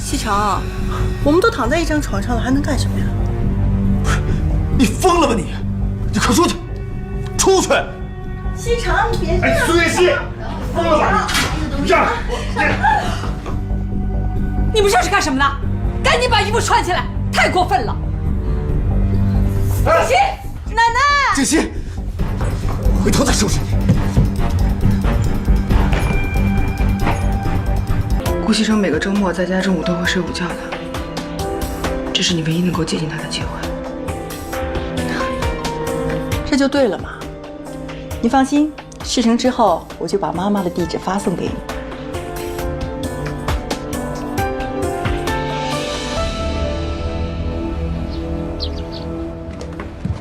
西城，我们都躺在一张床上了，还能干什么呀？你疯了吧你！你快出去！出去！西城，你别这样！苏月溪，疯了吧你！让！你们这是干什么呢？赶紧把衣服穿起来！太过分了！静心，奶奶！静心，回头再收拾你。顾西城每个周末在家中午都会睡午觉的，这是你唯一能够接近他的机会。这就对了嘛。你放心，事成之后我就把妈妈的地址发送给你。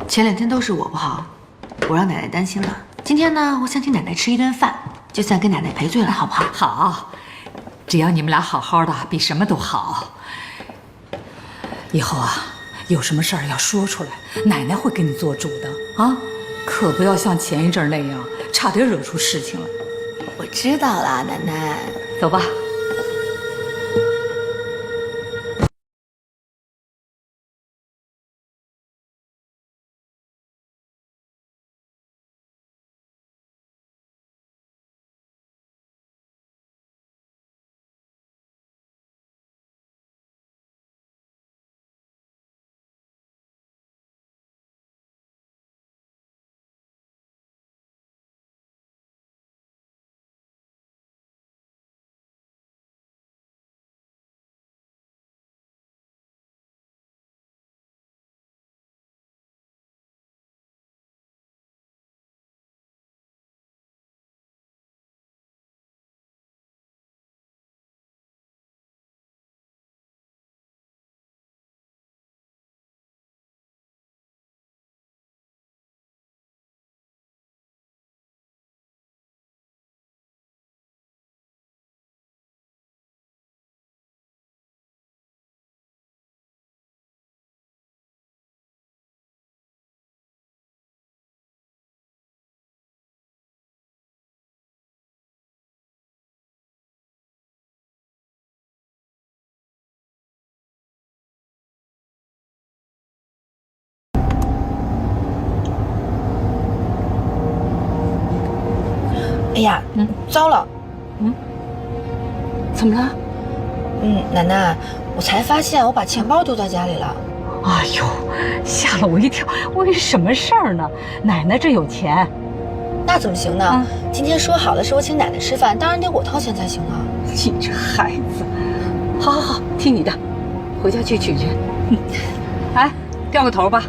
前2天都是我不好，我让奶奶担心了。今天呢，我想请奶奶吃一顿饭，就算跟奶奶赔罪了，好不好？好，只要你们俩好好的，比什么都好。以后啊，有什么事儿要说出来，奶奶会给你做主的啊，可不要像前一阵那样，差点惹出事情来。我知道了，奶奶。走吧。哎呀，糟了，怎么了？奶奶，我才发现我把钱包丢在家里了。哎呦，吓了我一跳！为什么事儿呢？奶奶这有钱。那怎么行呢？今天说好的是我请奶奶吃饭，当然得我掏钱才行啊。你这孩子，好好好，听你的，回家去取去。哎，掉个头吧。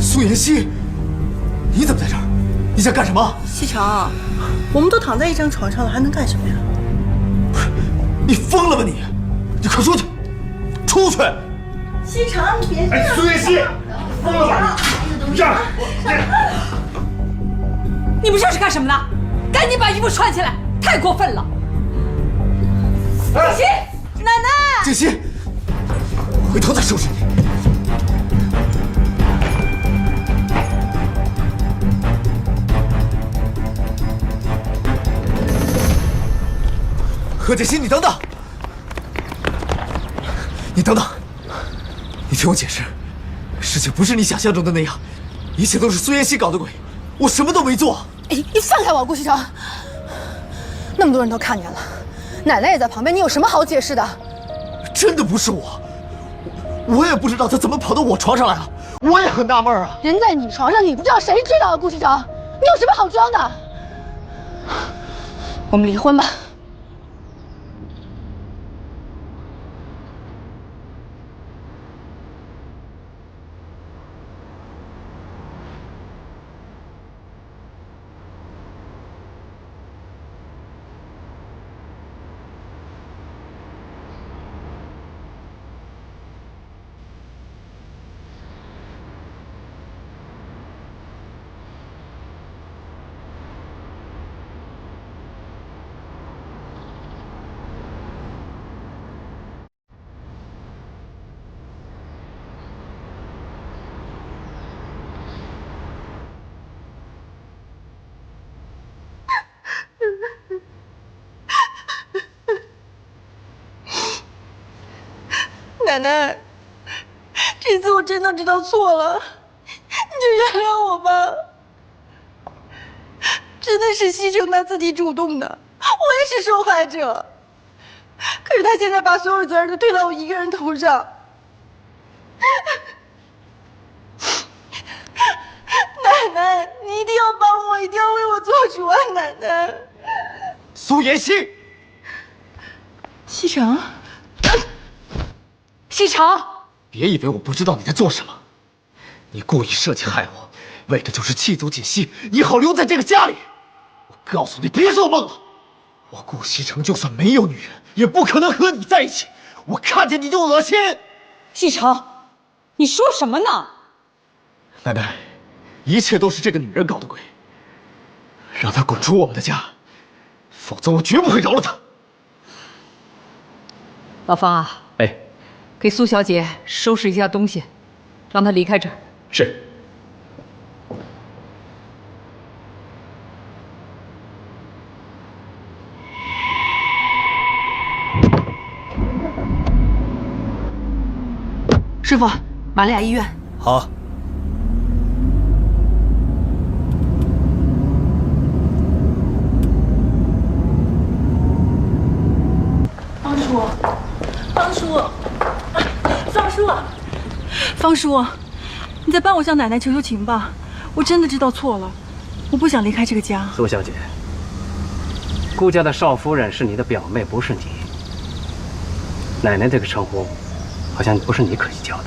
苏妍希，你怎么在这儿？你想干什么？西城，我们都躺在一张床上了，还能干什么呀？你疯了吧你！你快出去！出去！西城，你别这样！苏妍希，疯了吧你！让！你们这是干什么呢？赶紧把衣服穿起来！太过分了！静心，奶奶！静心，回头再收拾你。何建新，你等等！你等等！你听我解释，事情不是你想象中的那样，一切都是苏妍希搞的鬼，我什么都没做。哎，你放开我，顾西城！那么多人都看见了，奶奶也在旁边，你有什么好解释的？真的不是我也不知道他怎么跑到我床上来了，我也很纳闷啊。人在你床上，你不知道谁知道啊？顾西城，你有什么好装的？我们离婚吧。奶奶，这次我真的知道错了，你就原谅我吧。真的是西城他自己主动的，我也是受害者。可是他现在把所有责任都推到我一个人头上。奶奶，你一定要帮我，一定要为我做主啊！奶奶。苏妍希，西城，西城，别以为我不知道你在做什么，你故意设计害我，为的就是气走锦溪，你好留在这个家里。我告诉你，别做梦了。我顾西城就算没有女人，也不可能和你在一起。我看见你就恶心。西城，你说什么呢？奶奶，一切都是这个女人搞的鬼，让她滚出我们的家，否则我绝不会饶了她。老方啊，哎，给苏小姐收拾一下东西，让她离开这儿。是。师傅，玛利亚医院。好。方叔，方叔，方叔，方叔，你再帮我向奶奶求求情吧！我真的知道错了，我不想离开这个家。苏小姐，顾家的少夫人是你的表妹，不是你。奶奶这个称呼，好像不是你可以叫的。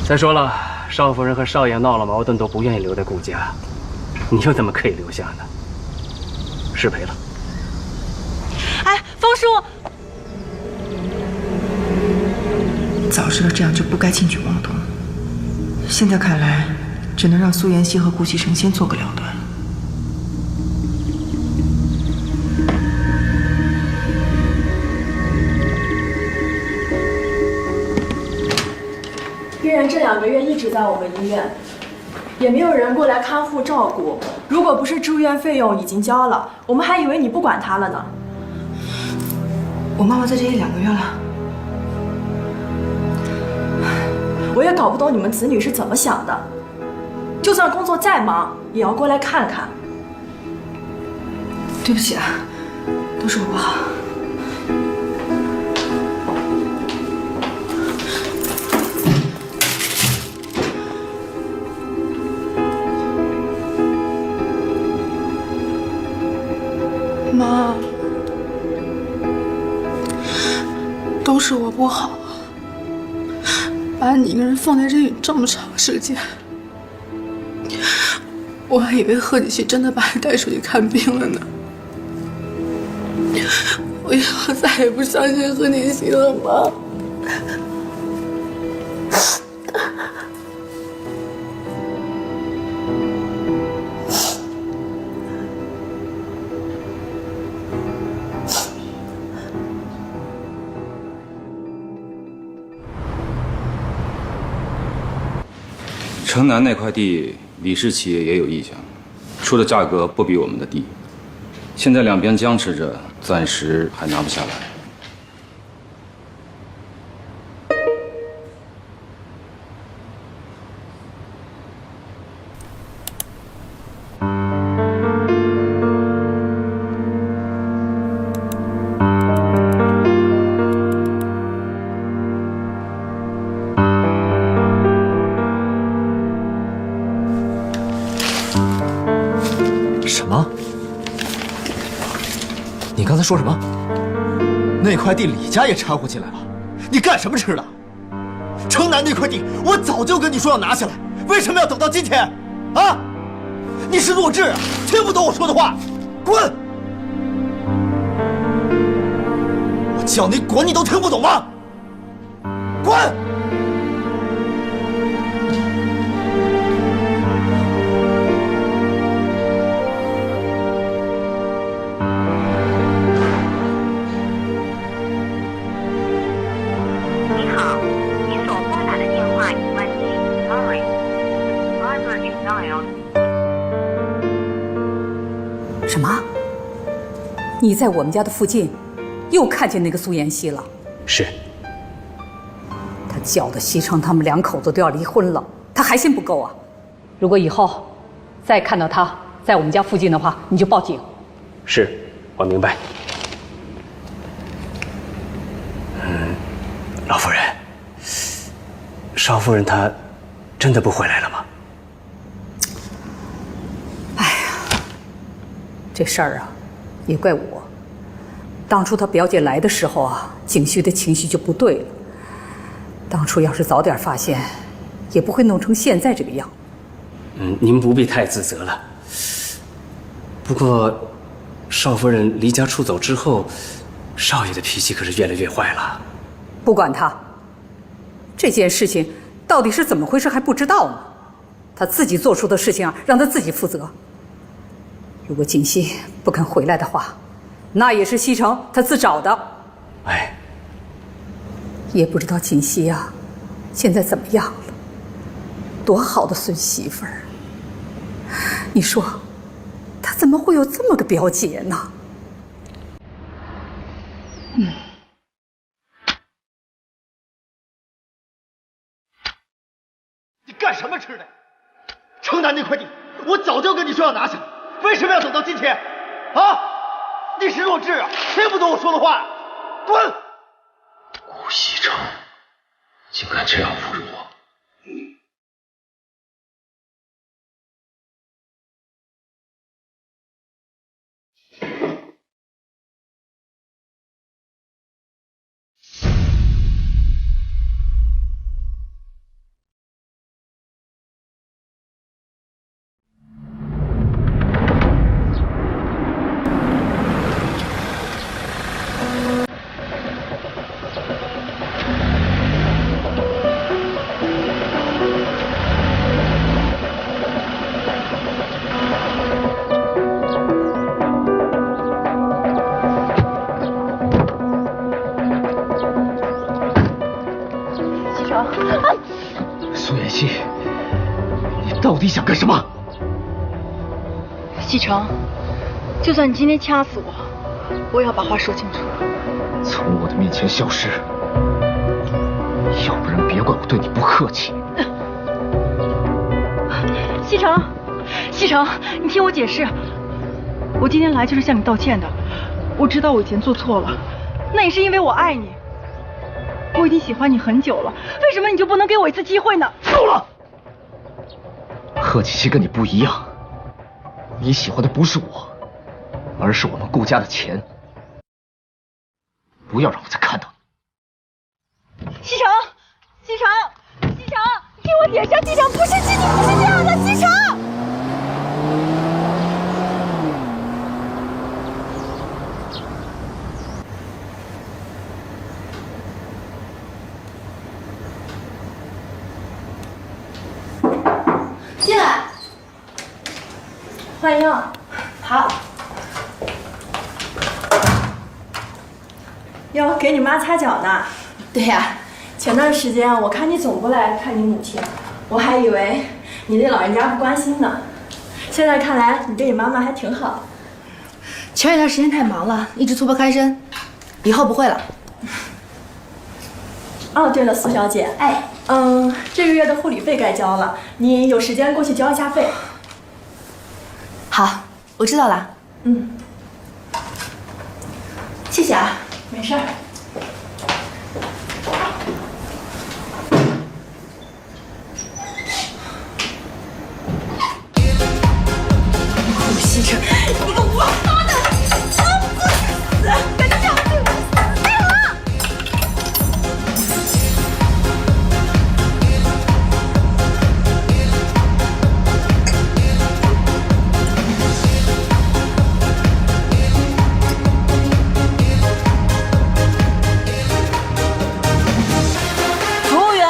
再说了，少夫人和少爷闹了矛盾，都不愿意留在顾家，你又怎么可以留下呢？失陪了。哎，方叔，早知道这样就不该轻举妄动。现在看来，只能让苏妍希和顾西城先做个了断。病人这2个月一直在我们医院，也没有人过来看护照顾。如果不是住院费用已经交了，我们还以为你不管他了呢。我妈妈在这里2个月了。我也搞不懂你们子女是怎么想的，就算工作再忙，也要过来看看。对不起啊，都是我不好。妈，都是我不好，把你一个人放在这里这么长时间，我还以为贺锦熙真的把你带出去看病了呢。我以后再也不相信贺锦熙了，妈。城南那块地，李氏企业也有意向，出的价格不比我们的低。现在两边僵持着，暂时还拿不下来。什么？你刚才说什么？那块地李家也掺和进来了？你干什么吃的？城南那块地，我早就跟你说要拿下来，为什么要等到今天？啊？你是弱智啊？听不懂我说的话？滚！我叫你滚，你都听不懂吗？滚！什么？你在我们家的附近又看见那个苏妍希了？是，搅得西城他们2口子都要离婚了，他还嫌不够啊？如果以后再看到他在我们家附近的话，你就报警。是，我明白。老夫人，邵夫人她真的不回来了吗？哎呀，这事儿啊，也怪我。当初她表姐来的时候啊，景旭的情绪就不对了。当初要是早点发现，也不会弄成现在这个样。您不必太自责了。不过，邵夫人离家出走之后，少爷的脾气可是越来越坏了。不管他，这件事情到底是怎么回事还不知道呢。他自己做出的事情啊，让他自己负责。如果锦溪不肯回来的话，那也是西城他自找的。哎，也不知道锦溪啊，现在怎么样了？多好的孙媳妇儿！你说，他怎么会有这么个表姐呢？你干什么吃的？城南那块地，我早就跟你说要拿下，为什么要等到今天？啊！你是弱智啊，听不懂我说的话，滚！顾西城竟敢这样侮辱我！苏妍希，你到底想干什么？西城，就算你今天掐死我，我也要把话说清楚。从我的面前消失，要不然别怪我对你不客气。西城，西城，你听我解释，我今天来就是向你道歉的。我知道我以前做错了，那也是因为我爱你。我已经喜欢你很久了，为什么你就不能给我一次机会呢？够了！贺锦熙跟你不一样，你喜欢的不是我，而是我们顾家的钱。不要让我再看到你。西城，西城，西城，你听我解释，西城不是你不是这样的，西城。进来，欢迎。好。哟，给你妈擦脚呢？对呀，前段时间我看你总不来看你母亲，我还以为你对老人家不关心呢。现在看来你对你妈妈还挺好。前一段时间太忙了，一直脱不开身，以后不会了。哦，对了，苏小姐，这个月的护理费该交了，你有时间过去交一下费。好，我知道了。谢谢啊。没事儿。顾西城，你个王八蛋，老子死！敢这样对我，死定了！服务员，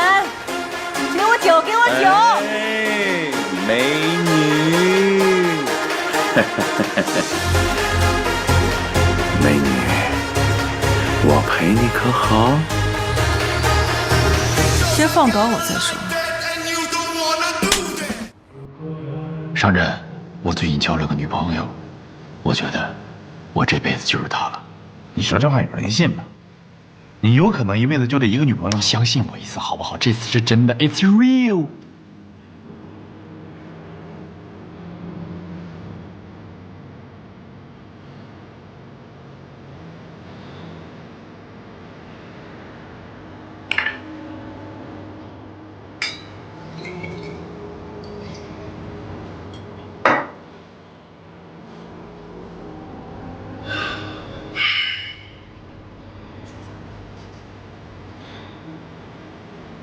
给我酒，给我酒。哎，美女，美女，我陪你可好？先放倒我再说。上任，我最近交了个女朋友，我觉得我这辈子就是她了。你说这话有人信吗？你有可能一辈子就这一个女朋友？相信我一次好不好？这次是真的 ，It's real。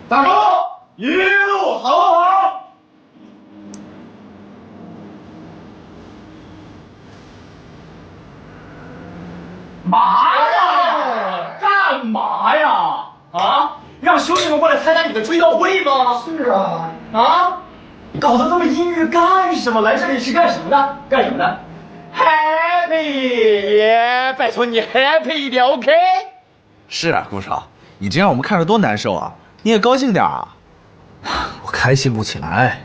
大哥，一路好好。嘛呀？干嘛呀？啊？让兄弟们过来参加你的追悼会吗？是啊。啊？搞得这么阴郁干什么？来这里是干什么的？干什么的 ？Happy 耶！拜托你 happy 一点 ，OK？ 是啊，顾少，你这让我们看着多难受啊！你也高兴点啊。我开心不起来，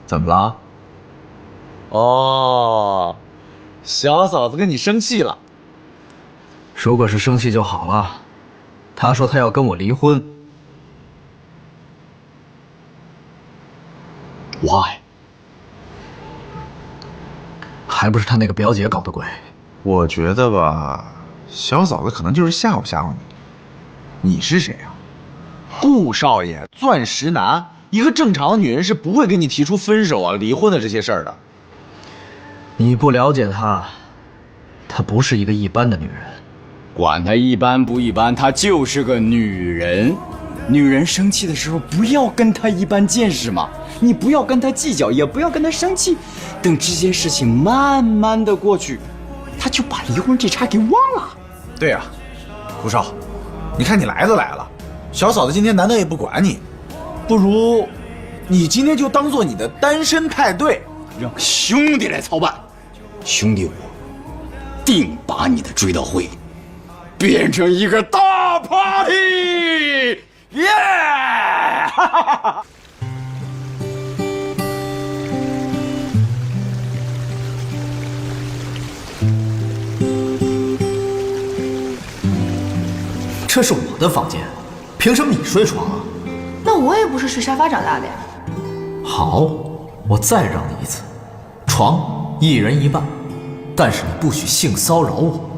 怎么了？哦，小嫂子跟你生气了。如果是生气就好了。她说她要跟我离婚。Why？ 还不是她那个表姐搞的鬼。我觉得吧，小嫂子可能就是吓唬吓唬你。你是谁啊？顾少爷，钻石男。一个正常的女人是不会跟你提出分手啊、离婚的这些事儿的。你不了解她，她不是一个一般的女人。管她一般不一般，她就是个女人。女人生气的时候，不要跟她一般见识嘛。你不要跟她计较，也不要跟她生气。等这件事情慢慢的过去，她就把离婚这茬给忘了。对呀，顾少，你看你来都来了，小嫂子今天难得也不管你。不如，你今天就当做你的单身派对，让兄弟来操办。兄弟我定把你的追悼会变成一个大 party， 耶！这是我的房间，凭什么你睡床啊？那我也不是睡沙发长大的呀。好，我再让你一次，床一人一半，但是你不许性骚扰我。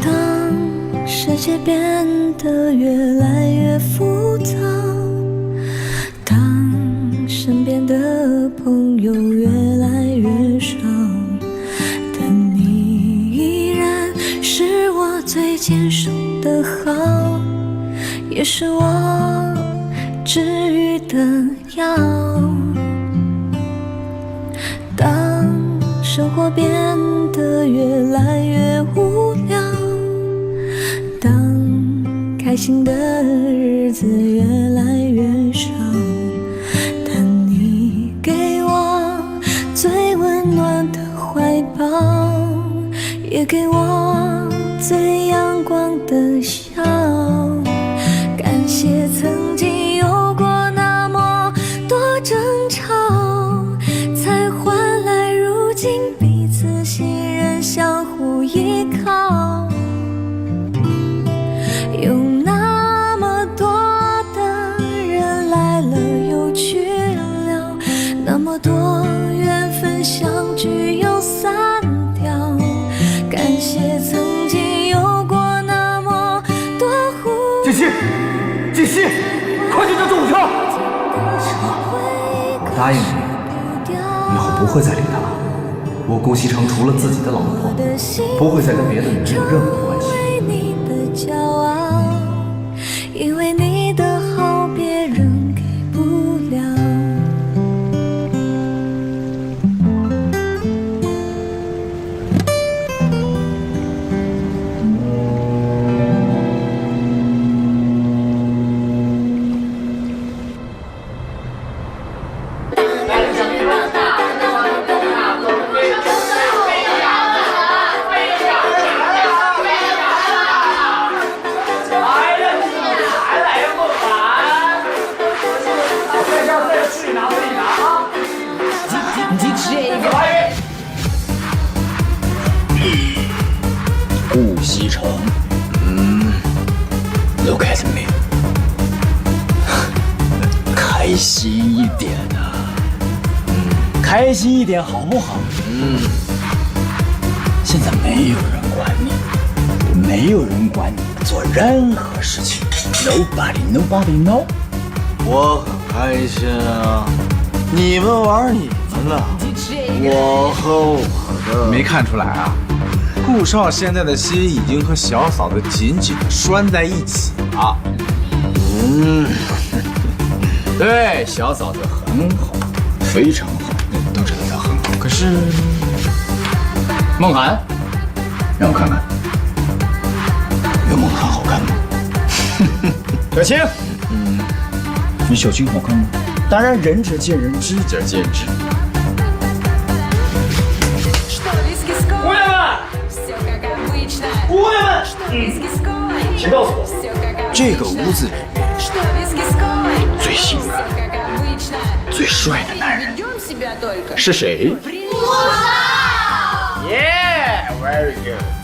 当世界变得越来越复杂，当身边的朋友越来越少，但你依然是我最坚守的好，也是我治愈的药。当生活变得越来越无聊，当开心的日子越来越少，但你给我最温暖的怀抱，也给我最阳光的笑。感谢曾经有过那么多争吵，才换来如今彼此信任，相互依靠。有那么多的人来了又去了，那么多缘分相聚又散掉。感谢曾经有过那么多呼锦溪，锦溪，快去叫救护车！我答应你，以后不会再理他了。我顾西城除了自己的老婆，不会再跟别的女人有任何关系。骄傲，因为你的好别人给不了。Look at me， 开心一点啊，开心一点好不好？现在没有人管你，没有人管你做任何事情 ，nobody know。我很开心啊，你们玩你们的，我和我的。没看出来啊？顾少现在的心已经和小嫂子紧紧的拴在一起了。对，小嫂子很好，非常好，都知道她很好。可是，梦涵，让我看看，有梦涵好看吗？小青，你小青好看吗？当然，仁者见仁，智者见智。姑爷们，姑爷们，请告诉我，这个屋子里最性感、最帅的男人是谁？Yeah, very good.